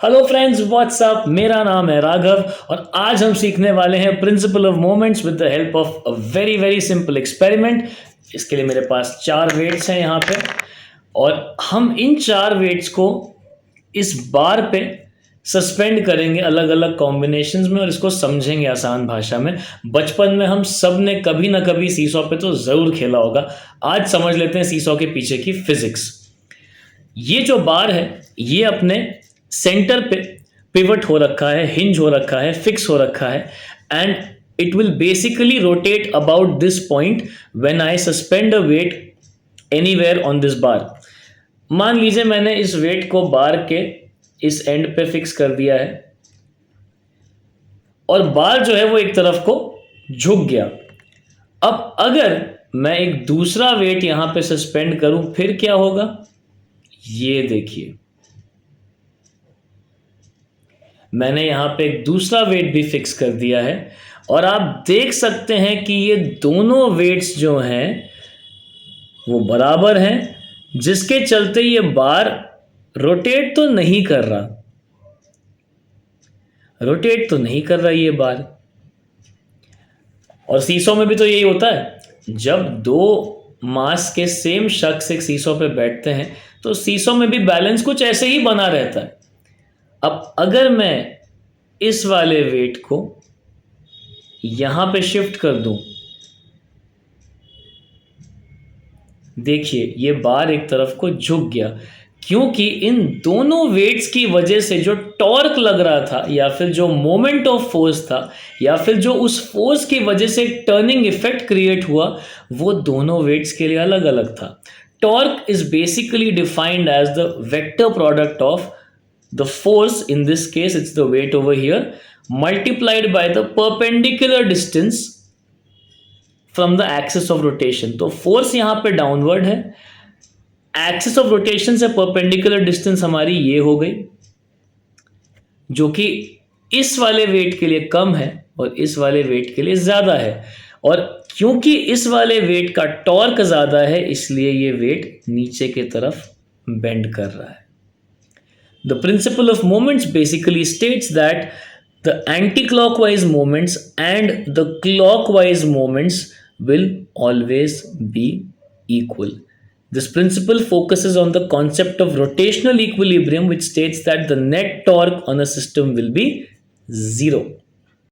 Hello friends, WhatsApp. मेरा नाम है राघव और आज हम सीखने वाले हैं principle of moments with the help of a very very simple experiment. इसके लिए मेरे पास चार वेट्स हैं यहाँ पे और हम इन चार वेट्स को इस बार पे सस्पेंड करेंगे अलग अलग कॉम्बिनेशंस में और इसको समझेंगे आसान भाषा में। बचपन में हम सब ने कभी ना कभी सीसॉ पे तो ज़रूर खेला होगा। आज समझ लेते हैं सीसॉ के पीछे की फिजिक्स। ये जो बार है ये अपने सेंटर पे पिवट हो रखा है, हिंज हो रखा है, फिक्स हो रखा है and it will basically rotate about this point when I suspend a weight anywhere on this bar. मान लीजिए मैंने इस वेट को बार के इस एंड पे फिक्स कर दिया है और बार जो है वो एक तरफ को झुक गया। अब अगर मैं एक दूसरा वेट यहां पे सस्पेंड करूं फिर क्या होगा, ये देखिए मैंने यहां पे एक दूसरा वेट भी फिक्स कर दिया है और आप देख सकते हैं कि ये दोनों वेट्स जो हैं वो बराबर हैं, जिसके चलते ये बार रोटेट तो नहीं कर रहा, रोटेट तो नहीं कर रहा ये बार। और सीसो में भी तो यही होता है, जब दो मास के सेम शख्स एक सीसो पे बैठते हैं तो सीसो में भी बैलेंस कुछ ऐसे ही बना रहता है। अब अगर मैं इस वाले वेट को यहां पे शिफ्ट कर दूं, देखिए ये बार एक तरफ को झुक गया क्योंकि इन दोनों वेट्स की वजह से जो टॉर्क लग रहा था या फिर जो मोमेंट ऑफ फोर्स था या फिर जो उस फोर्स की वजह से टर्निंग इफेक्ट क्रिएट हुआ वो दोनों वेट्स के लिए अलग अलग था। Torque is basically defined as the vector product of the force, in this case it's the weight over here, multiplied by the perpendicular distance from the axis of rotation। तो force यहां पे downward है, axis of rotation से perpendicular distance हमारी ये हो गई जो कि इस वाले वेट के लिए कम है और इस वाले वेट के लिए ज्यादा है। और क्योंकि इस वाले वेट का टॉर्क ज्यादा है इसलिए ये वेट नीचे की तरफ बेंड कर रहा है। The principle of moments basically states that the anti-clockwise moments and the clockwise moments will always be equal. This principle focuses on the concept of rotational equilibrium, which states that the net torque on a system will be zero.